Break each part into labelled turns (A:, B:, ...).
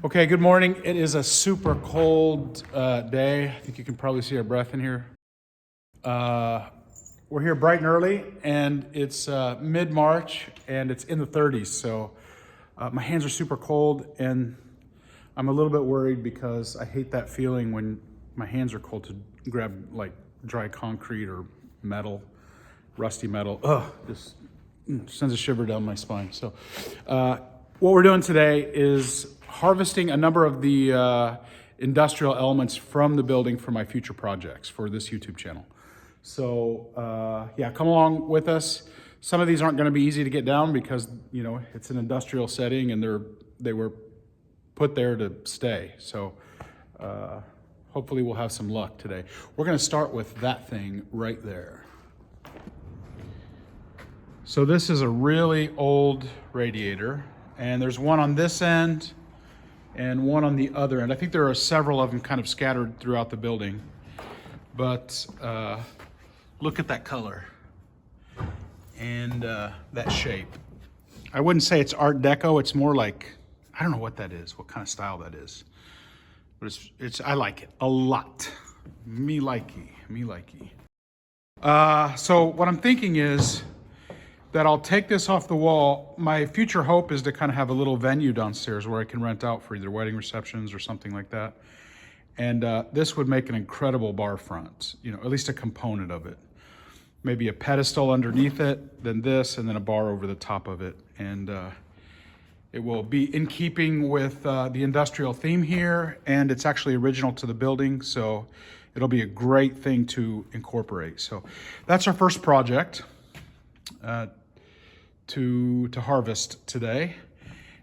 A: Okay, good morning. It is a super cold day. I think you can probably see our breath in here. We're here bright and early, and it's mid-March, and it's in the 30s. So my hands are super cold, and I'm a little bit worried because I hate that feeling when my hands are cold to grab like dry concrete or metal, rusty metal. Ugh, just sends a shiver down my spine. So what we're doing today is harvesting a number of the industrial elements from the building for my future projects for this YouTube channel. So yeah, come along with us. Some of these aren't going to be easy to get down because, you know, it's an industrial setting and they were put there to stay. So hopefully we'll have some luck today. We're going to start with that thing right there. So this is a really old radiator, and there's one on this end and one on the other end. I think there are several of them kind of scattered throughout the building, but look at that color and that shape. I wouldn't say it's Art Deco. It's more like, I don't know what that is, what kind of style that is, but I like it a lot. Me likey. So what I'm thinking is that I'll take this off the wall. My future hope is to kind of have a little venue downstairs where I can rent out for either wedding receptions or something like that. And this would make an incredible bar front, you know, at least a component of it. Maybe a pedestal underneath it, then this, and then a bar over the top of it. And it will be in keeping with the industrial theme here, and it's actually original to the building, so it'll be a great thing to incorporate. So that's our first project to harvest today.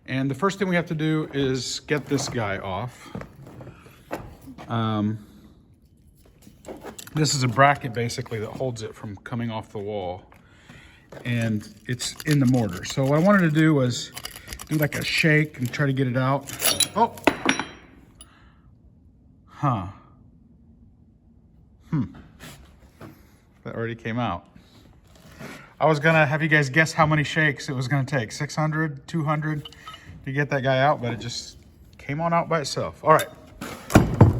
A: And the first thing we have to do is get this guy off. This is a bracket basically that holds it from coming off the wall, and it's in the mortar. So what I wanted to do was do like a shake and try to get it out. Oh, that already came out. I was gonna have you guys guess how many shakes it was gonna take, 600, 200 to get that guy out, but it just came on out by itself. All right,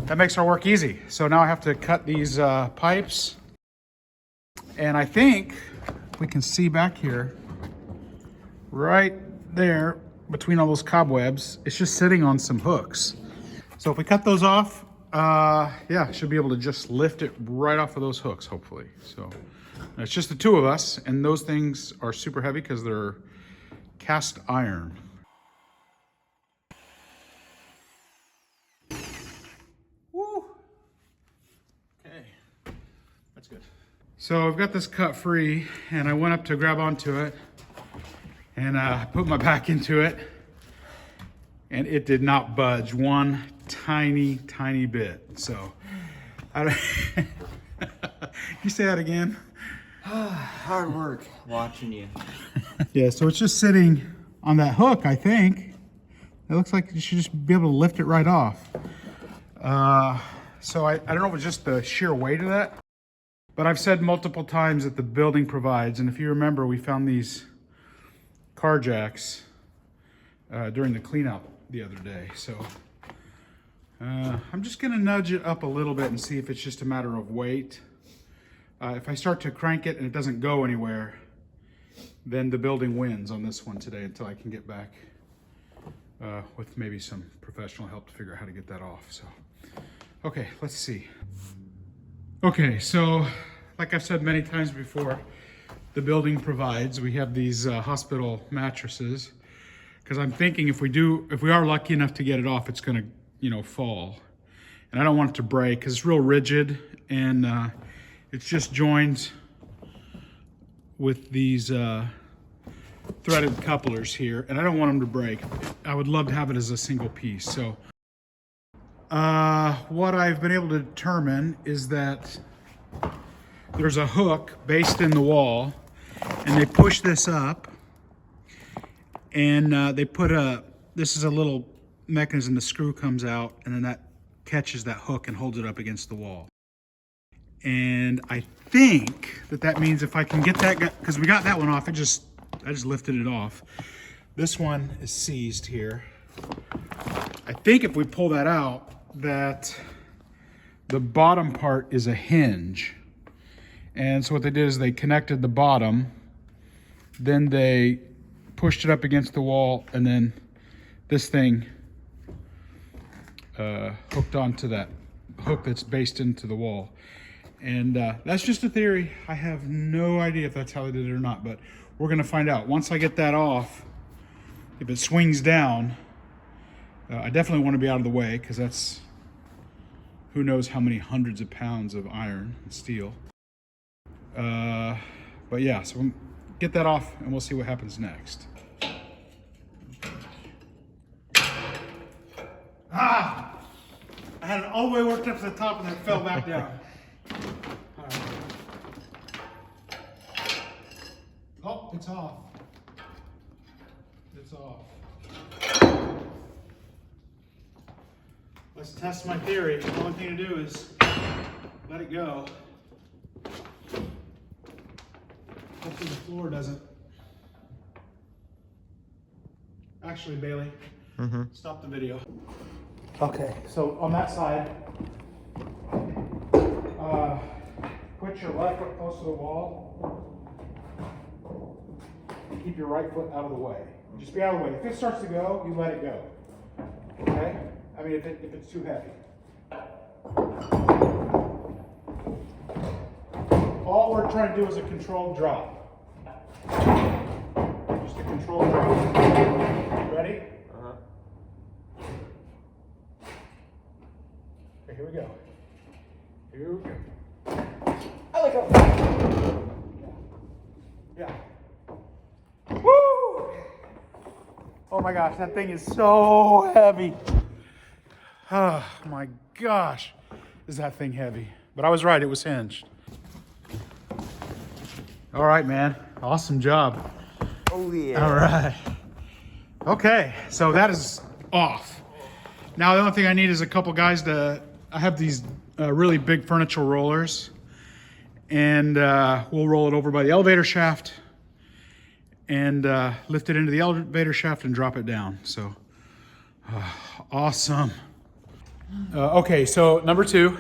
A: that makes our work easy. So now I have to cut these pipes, and I think we can see back here, right there between all those cobwebs, it's just sitting on some hooks. So if we cut those off, yeah, should be able to just lift it right off of those hooks, hopefully. So it's just the two of us, and those things are super heavy because they're cast iron. Woo! Okay, that's good. So I've got this cut free, and I went up to grab onto it, and put my back into it, and it did not budge one tiny bit. So I don't you say that again?
B: Hard work watching you.
A: Yeah, so it's just sitting on that hook, I think. It looks like you should just be able to lift it right off. So I don't know if it's just the sheer weight of that, but I've said multiple times that the building provides, and if you remember, we found these car jacks during the clean out the other day. So I'm just gonna nudge it up a little bit and see if it's just a matter of weight. If I start to crank it and it doesn't go anywhere, then the building wins on this one today until I can get back with maybe some professional help to figure out how to get that off. So, okay, let's see. Okay, so like I've said many times before, the building provides. We have these hospital mattresses, because I'm thinking if we are lucky enough to get it off, it's gonna, you know, fall. And I don't want it to break because it's real rigid, and it's just joined with these threaded couplers here, and I don't want them to break. I would love to have it as a single piece. So what I've been able to determine is that there's a hook based in the wall, and they push this up, and they put this is a little mechanism, the screw comes out, and then that catches that hook and holds it up against the wall. And I think that means if I can get that guy, because we got that one off, I just lifted it off. This one is seized here. I think if we pull that out, that the bottom part is a hinge. And so what they did is they connected the bottom, then they pushed it up against the wall, and then this thing hooked onto that hook that's based into the wall. And that's just a theory. I have no idea if that's how they did it or not, but we're gonna find out. Once I get that off, if it swings down, I definitely want to be out of the way, because that's who knows how many hundreds of pounds of iron and steel. But yeah, so we'll get that off and we'll see what happens next. Ah! I had it all the way worked up to the top and then it fell back down. All right. Oh, it's off. It's off. Let's test my theory. The only thing to do is let it go. Hopefully the floor doesn't. Actually, Bailey, stop the video. Okay, so on that side, put your left foot close to the wall. Keep your right foot out of the way. Just be out of the way. If it starts to go, you let it go. Okay? I mean, if it's too heavy. All we're trying to do is a controlled drop. Just a controlled drop. Ready? Okay, here we go. Here we go. I let go. Yeah. Woo! Oh my gosh, that thing is so heavy. Oh my gosh, is that thing heavy. But I was right, it was hinged. All right, man, awesome job.
B: Oh yeah.
A: All right. Okay, so that is off. Now the only thing I need is a couple guys to, I have these really big furniture rollers, and we'll roll it over by the elevator shaft and lift it into the elevator shaft and drop it down. So awesome. Okay, so number 2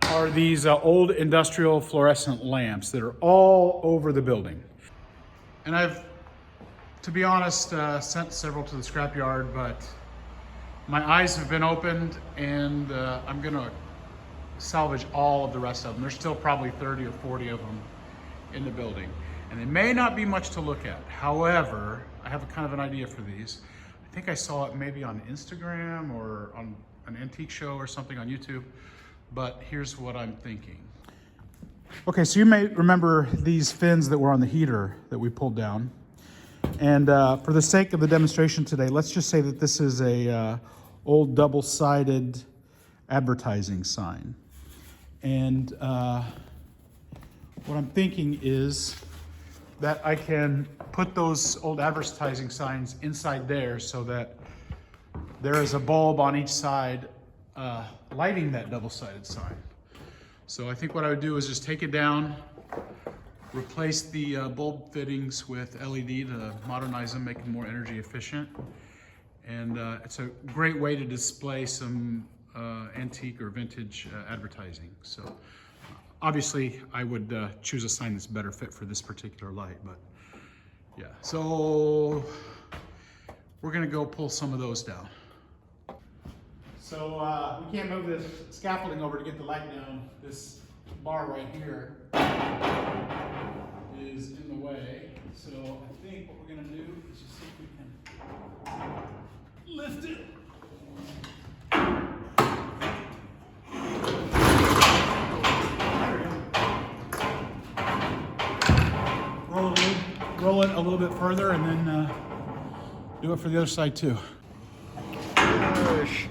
A: are these old industrial fluorescent lamps that are all over the building. And I've, to be honest, sent several to the scrapyard, but my eyes have been opened, and I'm gonna salvage all of the rest of them. There's still probably 30 or 40 of them in the building. And they may not be much to look at. However, I have a kind of an idea for these. I think I saw it maybe on Instagram or on an antique show or something on YouTube, but here's what I'm thinking. Okay, so you may remember these fins that were on the heater that we pulled down. And for the sake of the demonstration today, let's just say that this is a old double-sided advertising sign. And what I'm thinking is that I can put those old advertising signs inside there so that there is a bulb on each side lighting that double-sided sign. So I think what I would do is just take it down, replace the bulb fittings with LED to modernize them, make them more energy efficient. And it's a great way to display some antique or vintage advertising. So obviously I would choose a sign that's better fit for this particular light, but yeah. So we're gonna go pull some of those down. So we can't move this scaffolding over to get the light down. This bar right here is in the way. So I think what we're gonna do is just see if we can lift it. Roll it a little bit further, and then do it for the other side too. Push.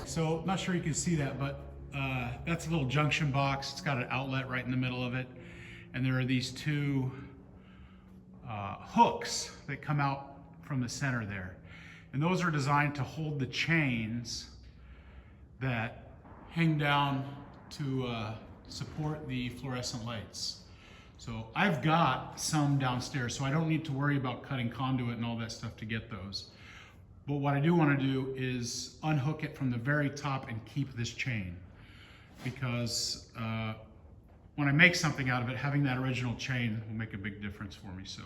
A: So not sure you can see that, but that's a little junction box. It's got an outlet right in the middle of it. And there are these 2 hooks that come out from the center there. And those are designed to hold the chains that hang down to support the fluorescent lights. So I've got some downstairs, so I don't need to worry about cutting conduit and all that stuff to get those. But what I do want to do is unhook it from the very top and keep this chain, because when I make something out of it, having that original chain will make a big difference for me. So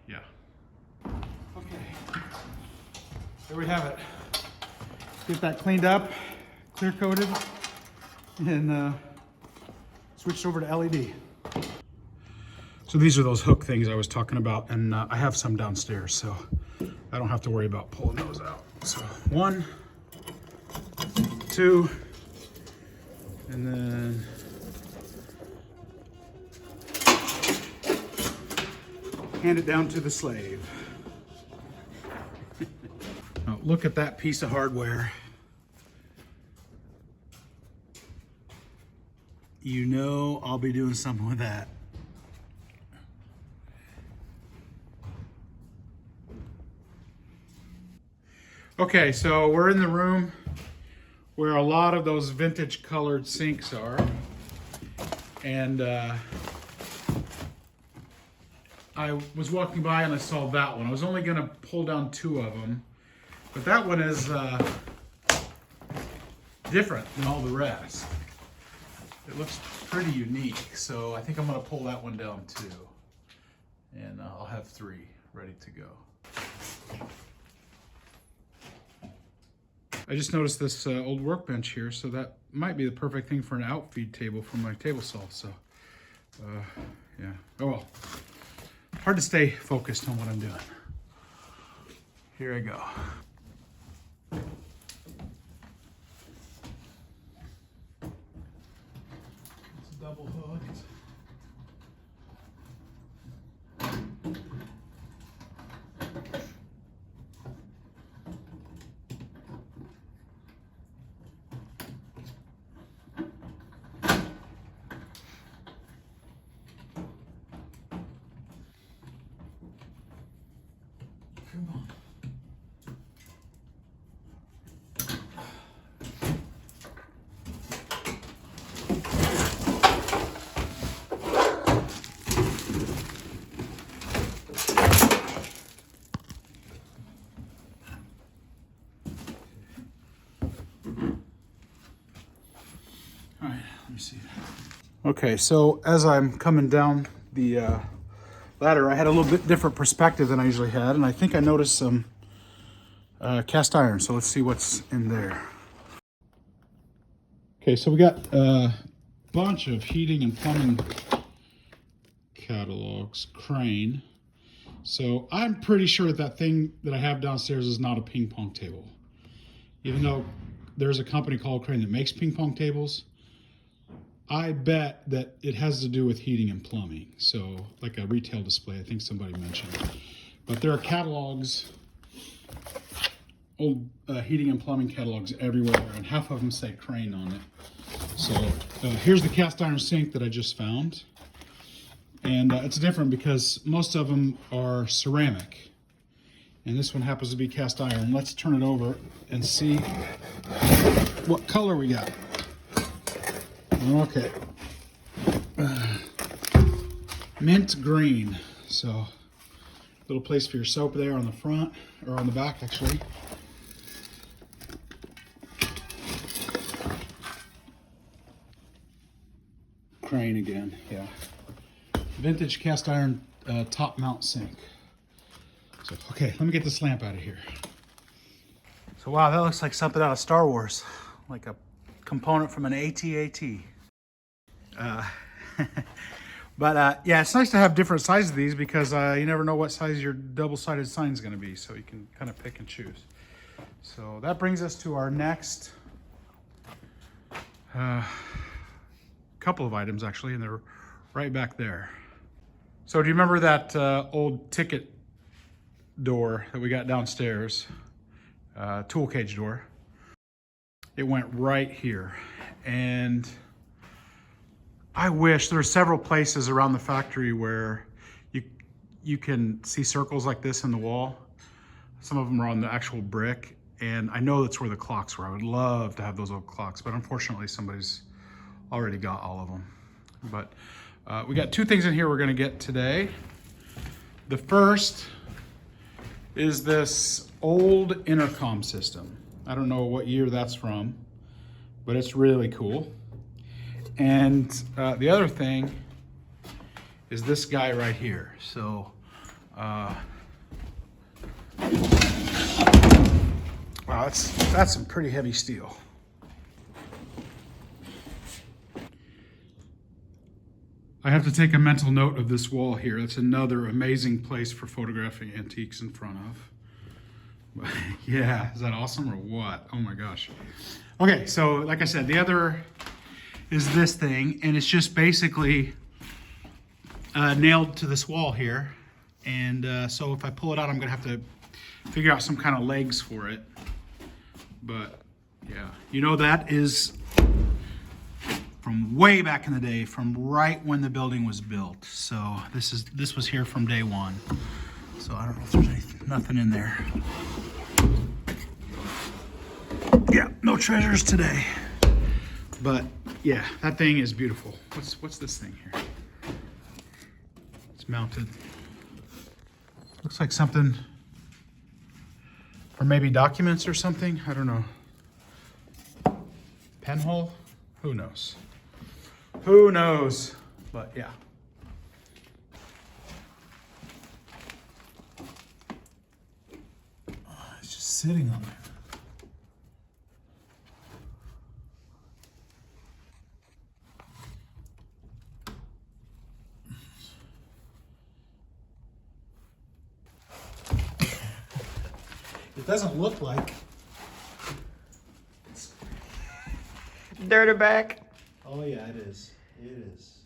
A: yeah. Okay, there we have it. Get that cleaned up, clear coated, and switched over to LED. So these are those hook things I was talking about, and I have some downstairs, so I don't have to worry about pulling those out. So 1, 2, and then hand it down to the slave. Now look at that piece of hardware. You know I'll be doing something with that. Okay, so we're in the room where a lot of those vintage colored sinks are. And I was walking by and I saw that one. I was only gonna pull down 2 of them, but that one is different than all the rest. It looks pretty unique, so I think I'm gonna pull that one down too. And I'll have 3 ready to go. I just noticed this old workbench here, so that might be the perfect thing for an outfeed table for my table saw. So, yeah. Oh well. Hard to stay focused on what I'm doing. Here I go. It's double hooked. Come on. All right, let me see. Okay, so as I'm coming down the ladder, I had a little bit different perspective than I usually had, and I think I noticed some cast iron. So let's see what's in there. Okay, so we got a bunch of heating and plumbing catalogs. Crane. So I'm pretty sure that thing that I have downstairs is not a ping pong table, even though there's a company called Crane that makes ping pong tables. I bet that it has to do with heating and plumbing. So like a retail display, I think somebody mentioned. But there are catalogs, old heating and plumbing catalogs everywhere, and half of them say Crane on it. So here's the cast iron sink that I just found. And it's different because most of them are ceramic. And this one happens to be cast iron. Let's turn it over and see what color we got. Okay, mint green. So little place for your soap there on the front, or on the back actually. Crane again, yeah. Vintage cast iron top mount sink. So, okay, let me get this lamp out of here. So wow, that looks like something out of Star Wars, like a component from an AT-AT. But yeah, it's nice to have different sizes of these because you never know what size your double-sided sign is going to be, so you can kind of pick and choose. So that brings us to our next couple of items actually, and they're right back there. So do you remember that old ticket door that we got downstairs, tool cage door? It went right here, and I wish there are several places around the factory where you can see circles like this in the wall. Some of them are on the actual brick, and I know that's where the clocks were. I would love to have those old clocks, but unfortunately somebody's already got all of them. But we got two things in here we're gonna get today. The first is this old intercom system. I don't know what year that's from, but it's really cool. And the other thing is this guy right here. So, wow, that's some pretty heavy steel. I have to take a mental note of this wall here. That's another amazing place for photographing antiques in front of. Yeah, is that awesome or what? Oh my gosh. Okay, so like I said, the other is this thing, and it's just basically nailed to this wall here. And so if I pull it out, I'm gonna have to figure out some kind of legs for it. But yeah, you know, that is from way back in the day, from right when the building was built. So this was here from day one. So I don't know if there's nothing in there. Yeah, no treasures today. But yeah, that thing is beautiful. What's this thing here? It's mounted. Looks like something, or maybe documents or something. I don't know. Penhole? Who knows? Who knows? But yeah. It's just sitting on there. It doesn't look like
B: Dirterback.
A: Oh yeah, it is. It is.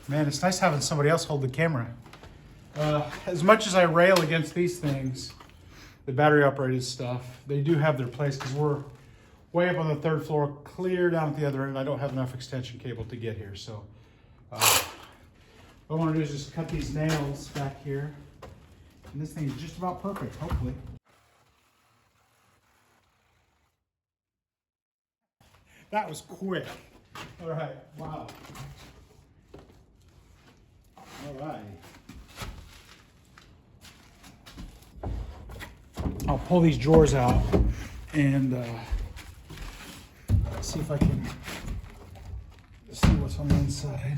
A: Man, it's nice having somebody else hold the camera. As much as I rail against these things, the battery operated stuff, they do have their place because we're way up on the third floor, clear down at the other end. I don't have enough extension cable to get here. So what I want to do is just cut these nails back here. And this thing is just about perfect, hopefully. That was quick. All right, wow. All right. I'll pull these drawers out and see if I can see what's on the inside.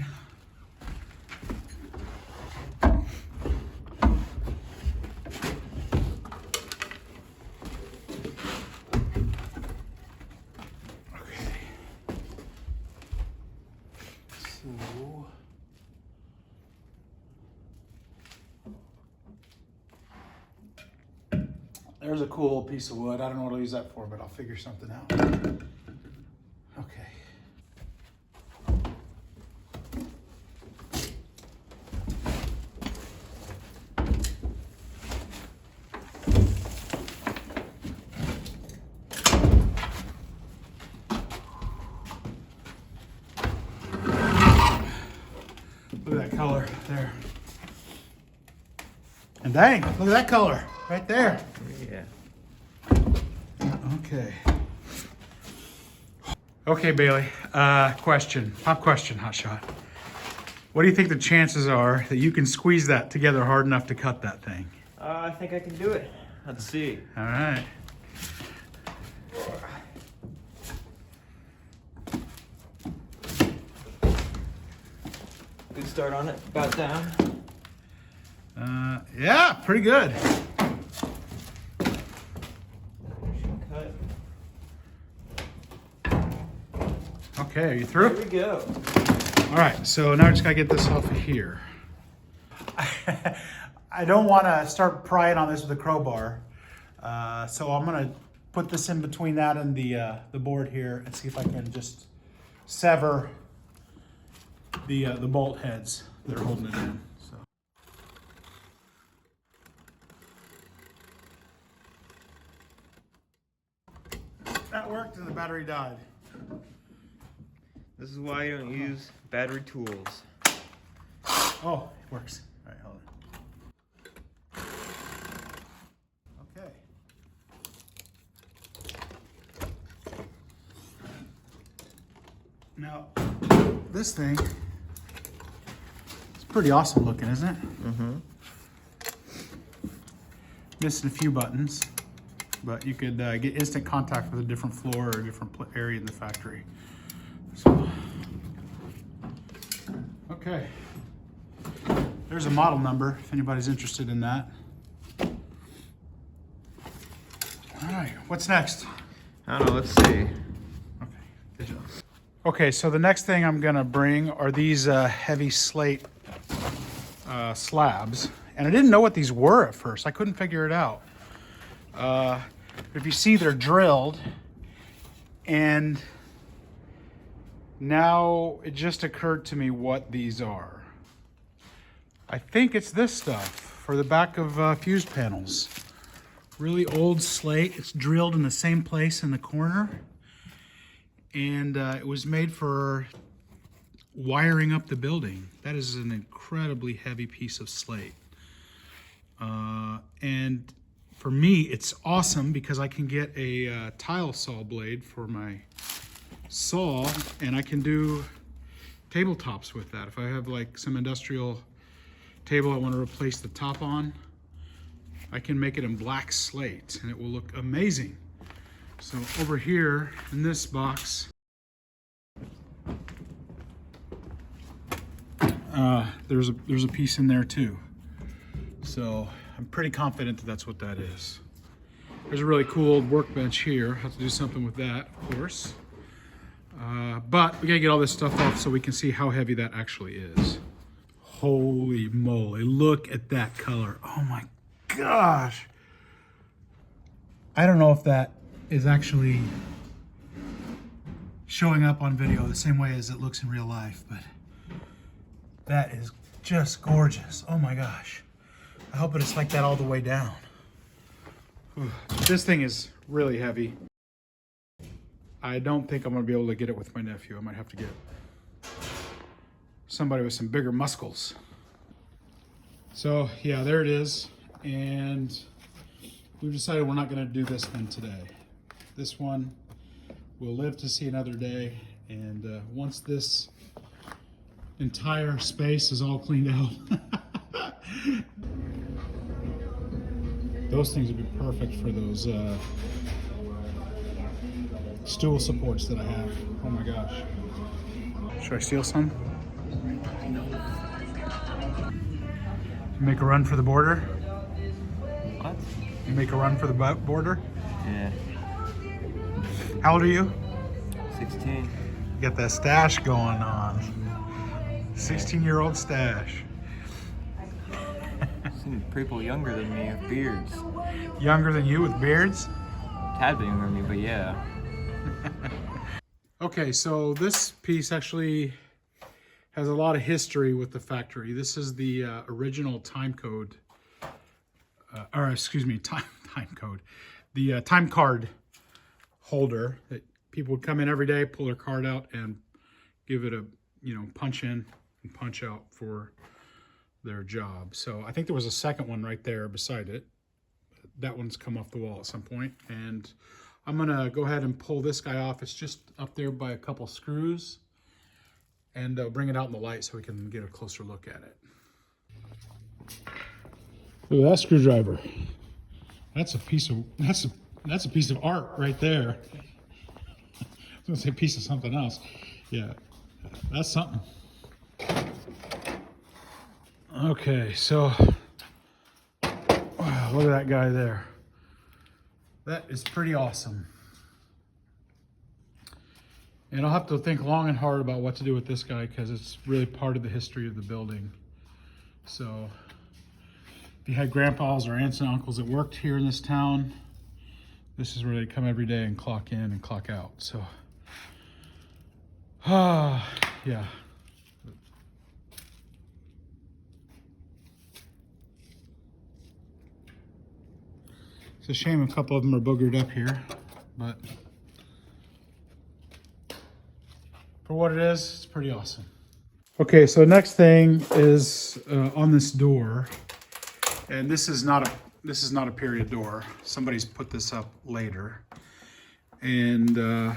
A: There's a cool piece of wood. I don't know what I'll use that for, but I'll figure something out. Okay. Look at that color there. And dang, look at that color right there.
B: Yeah.
A: Okay. Okay, Bailey. Question. Pop question, hotshot. What do you think the chances are that you can squeeze that together hard enough to cut that thing?
B: I think I can do it. Let's see.
A: All right.
B: Good start on it. About down.
A: Yeah, pretty good. Okay, are you through?
B: Here we go.
A: All right, so now I just gotta get this off of here. I don't want to start prying on this with a crowbar, so I'm gonna put this in between that and the board here and see if I can just sever the bolt heads that are holding it in. So. That worked and the battery died.
B: This is why you don't use battery tools.
A: Oh, it works. All right, hold on. Okay. Now, this thing is pretty awesome looking, isn't it?
B: Mm-hmm.
A: Missing a few buttons, but you could get instant contact with a different floor or a different area in the factory. So, okay. There's a model number if anybody's interested in that. All right, what's next?
B: I don't know, let's see.
A: Okay, good job. Okay, so the next thing I'm gonna bring are these heavy slate slabs. And I didn't know what these were at first. I couldn't figure it out. If you see, they're drilled. And now it just occurred to me what these are. I think it's this stuff for the back of fuse panels. Really old slate. It's drilled in the same place in the corner. And it was made for wiring up the building. That is an incredibly heavy piece of slate. And for me, it's awesome because I can get a tile saw blade for my saw, and I can do tabletops with that. If I have like some industrial table I want to replace the top on, I can make it in black slate and it will look amazing. So over here in this box, there's a piece in there too. So I'm pretty confident that that's what that is. There's a really cool old workbench here. Have to do something with that, of course. But we gotta get all this stuff off so we can see how heavy that actually is. Holy moly, look at that color. Oh my gosh. I don't know if that is actually showing up on video the same way as it looks in real life, but that is just gorgeous. Oh my gosh. I hope it's like that all the way down. Whew. This thing is really heavy. I don't think I'm gonna be able to get it with my nephew. I might have to get somebody with some bigger muscles. So yeah, there it is. And we've decided we're not gonna do this one today. This one will live to see another day. And once this entire space is all cleaned out, those things would be perfect for those stool supports that I have. Oh my gosh. Should I steal some? Make a run for the border?
B: What?
A: You make a run for the border?
B: Yeah.
A: How old are you?
B: 16.
A: You got that stash going on. 16-year-old stash.
B: Some people younger than me with beards.
A: Younger than you with beards?
B: Tad bit younger than me, but yeah.
A: Okay, so this piece actually has a lot of history with the factory. This is the original time code, time code. The time card holder that people would come in every day, pull their card out and give it a, punch in and punch out for their job. So I think there was a second one right there beside it. That one's come off the wall at some point, and I'm gonna go ahead and pull this guy off. It's just up there by a couple screws, and bring it out in the light so we can get a closer look at it. Look at that screwdriver. That's a piece of that's a piece of art right there. I was gonna say piece of something else. Yeah, that's something. Okay, so wow, look at that guy there. That is pretty awesome. And I'll have to think long and hard about what to do with this guy because it's really part of the history of the building. So if you had grandpas or aunts and uncles that worked here in this town, this is where they come every day and clock in and clock out. So, yeah. It's a shame a couple of them are boogered up here, but for what it is, it's pretty awesome. Okay, so next thing is on this door, and this is not a period door. Somebody's put this up later, and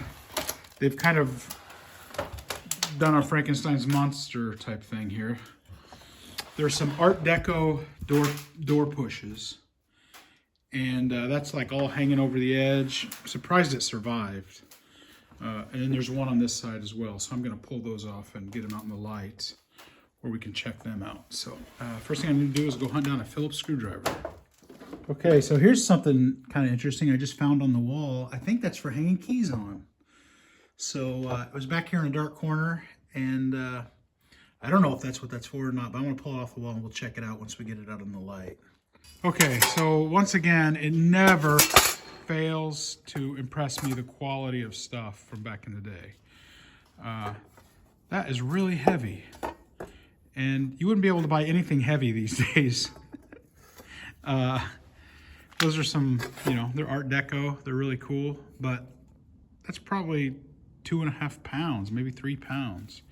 A: they've kind of done a Frankenstein's monster type thing here. There's some Art Deco door pushes. And that's like all hanging over the edge. I'm surprised it survived. And then there's one on this side as well. So I'm gonna pull those off and get them out in the light where we can check them out. So first thing I need to do is go hunt down a Phillips screwdriver. Okay, so here's something kind of interesting I just found on the wall. I think that's for hanging keys on. So it was back here in a dark corner, and I don't know if that's what that's for or not, but I'm gonna pull it off the wall and we'll check it out once we get it out in the light. Okay, so once again, it never fails to impress me, the quality of stuff from back in the day. That is really heavy. And you wouldn't be able to buy anything heavy these days. Those are some, you know, they're Art Deco. They're really cool, but that's probably 2.5 pounds, maybe 3 pounds.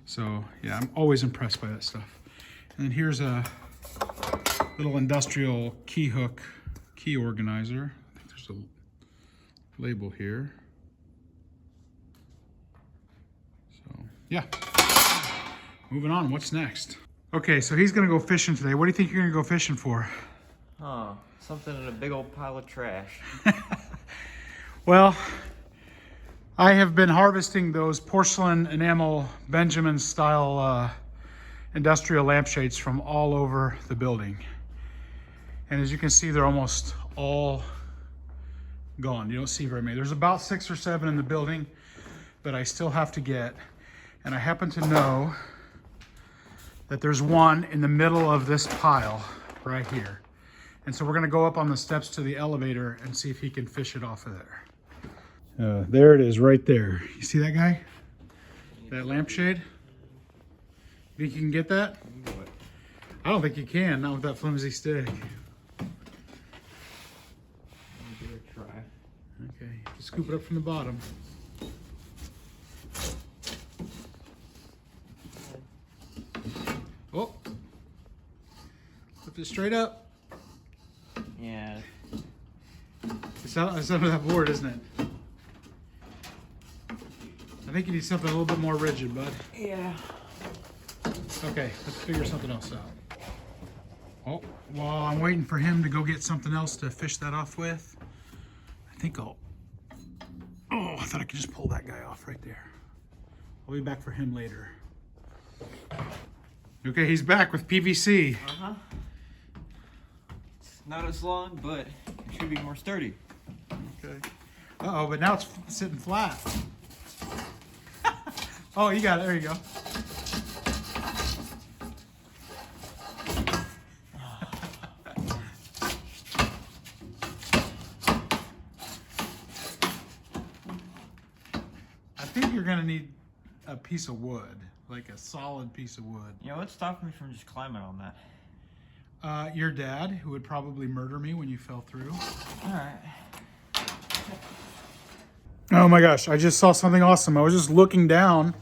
A: So yeah, I'm always impressed by that stuff. And then here's a little industrial key hook key organizer. I think there's a label here. So yeah, moving on. What's next? Okay, so he's gonna go fishing today. What do you think you're gonna go fishing for?
B: Huh, something in a big old pile of trash.
A: Well, I have been harvesting those porcelain enamel Benjamin style industrial lampshades from all over the building. And as you can see, they're almost all gone. You don't see very many. There's about 6 or 7 in the building that I still have to get. And I happen to know that there's one in the middle of this pile right here. And so we're gonna go up on the steps to the elevator and see if he can fish it off of there. There it is right there. You see that guy? That lampshade? Think you can get that? I don't think you can, not with that flimsy stick.
B: Give it a try.
A: Okay, just scoop it up from the bottom. Oh, lift it straight up.
B: Yeah.
A: It's under that board, isn't it? I think you need something a little bit more rigid, bud.
B: Yeah.
A: Okay, let's figure something else out. Oh, while I'm waiting for him to go get something else to fish that off with, I think I'll... Oh, I thought I could just pull that guy off right there. I'll be back for him later. Okay, he's back with PVC.
B: Uh-huh. It's not as long, but it should be more sturdy.
A: Okay. Uh-oh, but now it's sitting flat. Oh, you got it. There you go. I think you're going to need a piece of wood, like a solid piece of wood.
B: You know, what stopped me from just climbing on that?
A: Your dad, who would probably murder me when you fell through.
B: All right.
A: Oh my gosh, I just saw something awesome. I was just looking down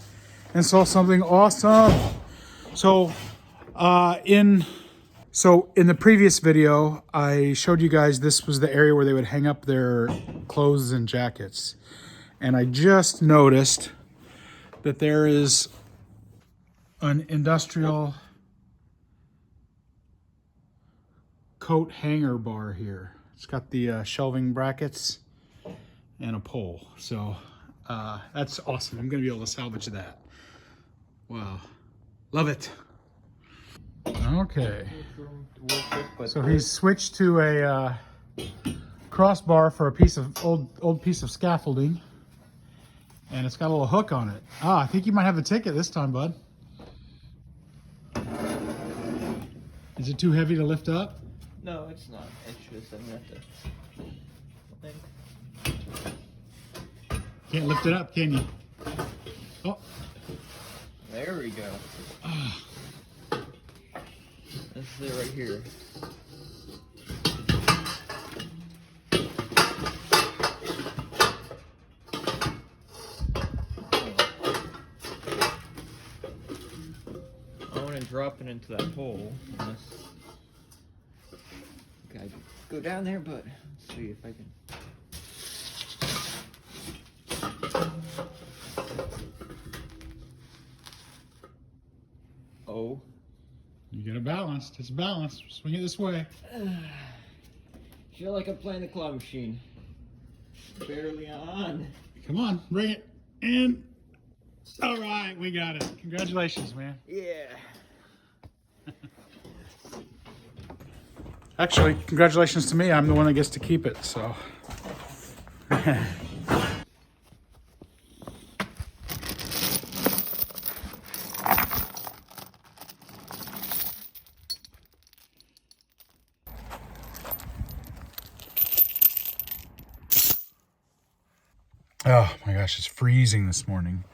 A: and saw something awesome. So in the previous video, I showed you guys this was the area where they would hang up their clothes and jackets. And I just noticed that there is an industrial coat hanger bar here. It's got the shelving brackets and a pole. So that's awesome. I'm gonna be able to salvage that. Wow, love it. Okay, so he's switched to a crossbar for a piece of old piece of scaffolding, and it's got a little hook on it. Ah, I think you might have a ticket this time, bud. Is it too heavy to lift up?
B: No, it's not. It's just I'm gonna have to.
A: Can't lift it up, can you? Oh.
B: There we go. This is it right here. I want to drop it into that hole. Okay, go down there, but let's see if I can. Uh-oh.
A: You get it balanced. It's balanced. Swing it this way.
B: Feel like I'm playing the claw machine. Barely on.
A: Come on, bring it in. All right, we got it. Congratulations, man.
B: Yeah.
A: Actually, congratulations to me. I'm the one that gets to keep it, so. Oh my gosh, it's freezing this morning.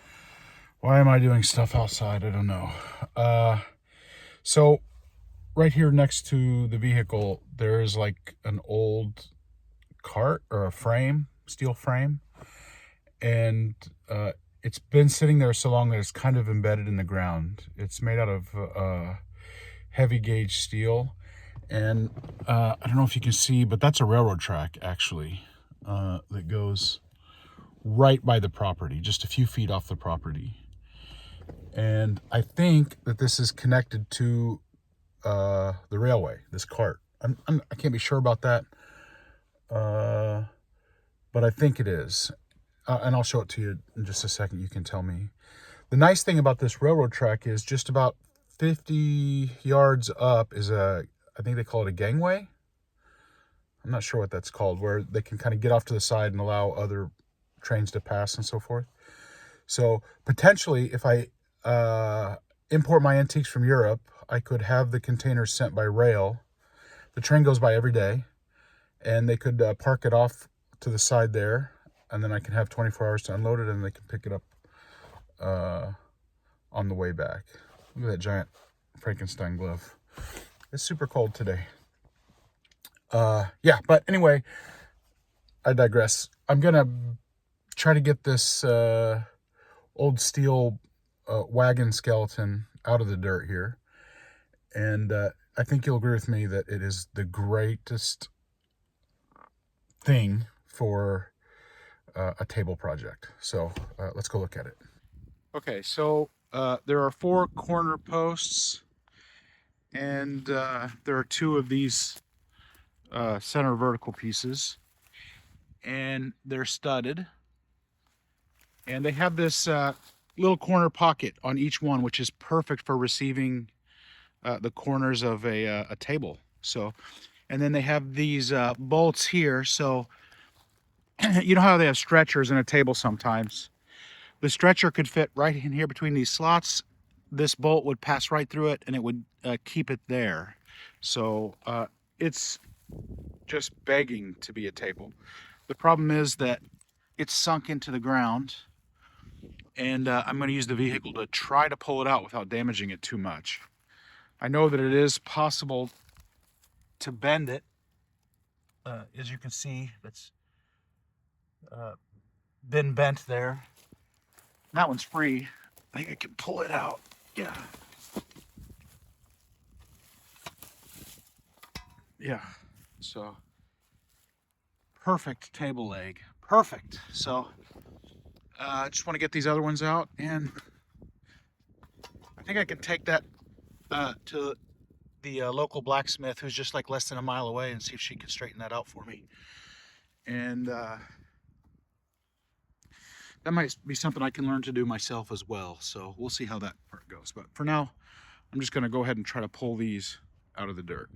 A: Why am I doing stuff outside? I don't know. So right here next to the vehicle, there is like an old cart or a frame, steel frame. And it's been sitting there so long that it's kind of embedded in the ground. It's made out of heavy gauge steel. And I don't know if you can see, but that's a railroad track actually that goes right by the property, just a few feet off the property. And I think that this is connected to the railway, this cart. I can't be sure about that, but I think it is. And I'll show it to you in just a second. You can tell me. The nice thing about this railroad track is just about 50 yards up is I think they call it a gangway. I'm not sure what that's called, where they can kind of get off to the side and allow other trains to pass and so forth. So potentially, if I import my antiques from Europe, I could have the containers sent by rail. The train goes by every day, and they could park it off to the side there, and then I can have 24 hours to unload it, and they can pick it up on the way back. Look at that giant Frankenstein glove. It's super cold today. Yeah, but anyway, I digress. I'm gonna try to get this old steel wagon skeleton out of the dirt here, and I think you'll agree with me that it is the greatest thing for a table project. So let's go look at it. Okay, so there are 4 corner posts, and there are 2 of these center vertical pieces, and they're studded, and they have this little corner pocket on each one, which is perfect for receiving the corners of a table. So, and then they have these bolts here. So you know how they have stretchers in a table sometimes. The stretcher could fit right in here between these slots. This bolt would pass right through it, and it would keep it there. So it's just begging to be a table. The problem is that it's sunk into the ground, and I'm going to use the vehicle to try to pull it out without damaging it too much. I know that it is possible to bend it. As you can see, that's been bent there. That one's free. I think I can pull it out. Yeah. Yeah. So, perfect table leg. Perfect. So, I just want to get these other ones out, and I think I can take that to the local blacksmith, who's just like less than a mile away, and see if she can straighten that out for me. And that might be something I can learn to do myself as well. So we'll see how that part goes. But for now, I'm just going to go ahead and try to pull these out of the dirt.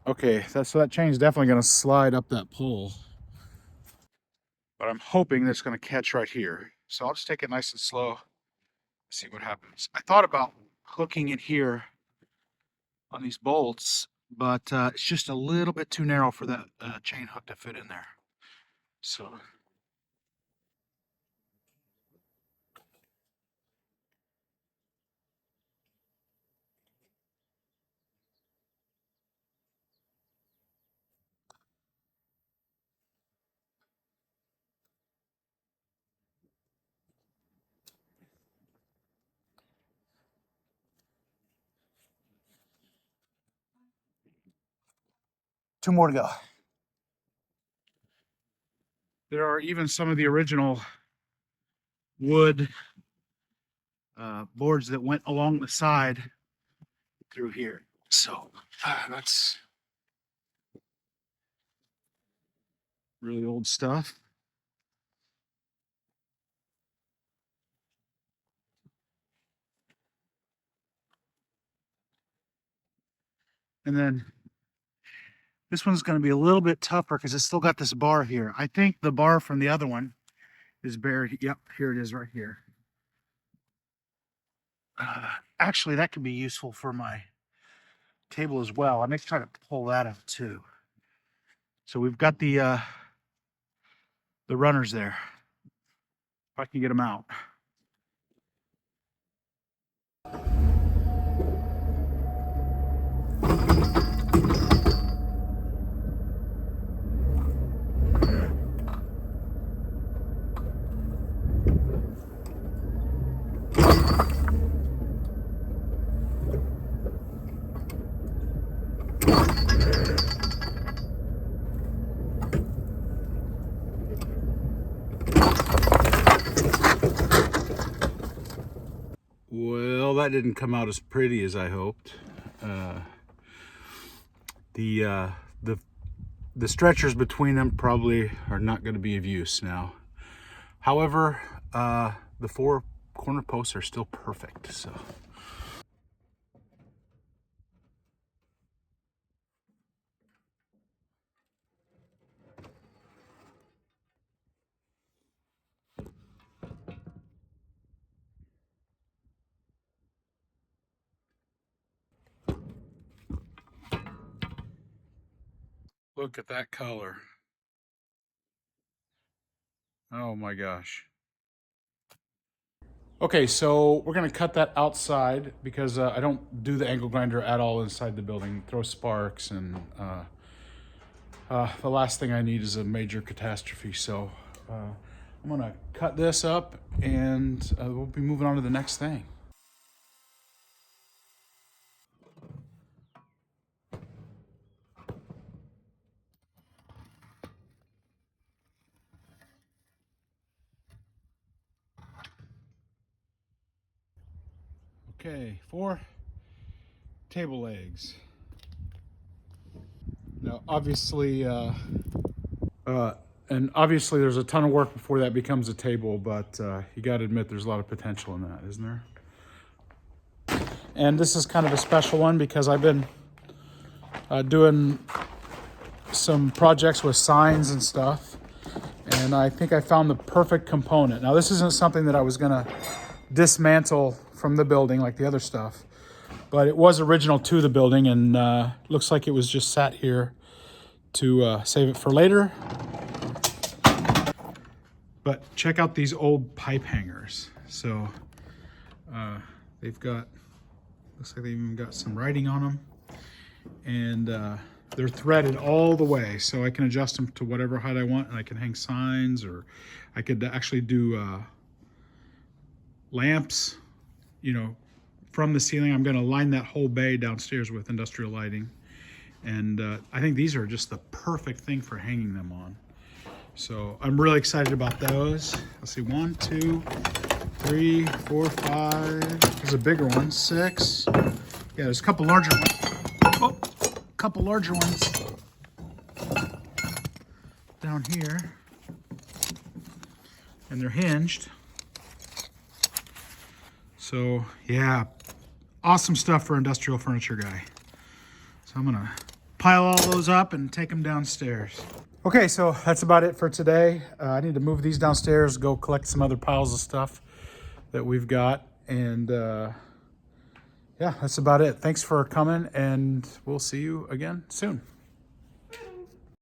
A: Okay, so that chain's definitely going to slide up that pole. But I'm hoping that it's going to catch right here. So I'll just take it nice and slow, see what happens. I thought about hooking it here on these bolts, but it's just a little bit too narrow for that chain hook to fit in there. So 2 more to go. There are even some of the original wood boards that went along the side through here. So that's really old stuff. And then this one's going to be a little bit tougher because it's still got this bar here. I think the bar from the other one is buried. Yep, here it is right here. Actually, that could be useful for my table as well. I may try to pull that out too. So we've got the runners there. If I can get them out. Well, that didn't come out as pretty as I hoped. The stretchers between them probably are not going to be of use now. However, the 4 corner posts are still perfect. So. Look at that color. Oh my gosh. Okay, so we're gonna cut that outside because I don't do the angle grinder at all inside the building. Throw sparks and the last thing I need is a major catastrophe. So I'm gonna cut this up and we'll be moving on to the next thing. Okay, 4 table legs. Now, obviously, obviously there's a ton of work before that becomes a table, but you got to admit there's a lot of potential in that, isn't there? And this is kind of a special one because I've been doing some projects with signs and stuff, and I think I found the perfect component. Now, this isn't something that I was going to dismantle from the building like the other stuff, but it was original to the building, and looks like it was just sat here to save it for later. But check out these old pipe hangers. So they've got, looks like they've even got some writing on them, and they're threaded all the way, so I can adjust them to whatever height I want, and I can hang signs, or I could actually do lamps, you know, from the ceiling. I'm going to line that whole bay downstairs with industrial lighting, and I think these are just the perfect thing for hanging them on. So I'm really excited about those. Let's see, 1, 2, 3, 4, 5. There's a bigger one, 6. Yeah, there's a couple larger ones. Oh, a couple larger ones down here, and they're hinged. So yeah, awesome stuff for industrial furniture guy. So I'm gonna pile all those up and take them downstairs. Okay, so that's about it for today. I need to move these downstairs, go collect some other piles of stuff that we've got, and yeah, that's about it. Thanks for coming, and we'll see you again soon.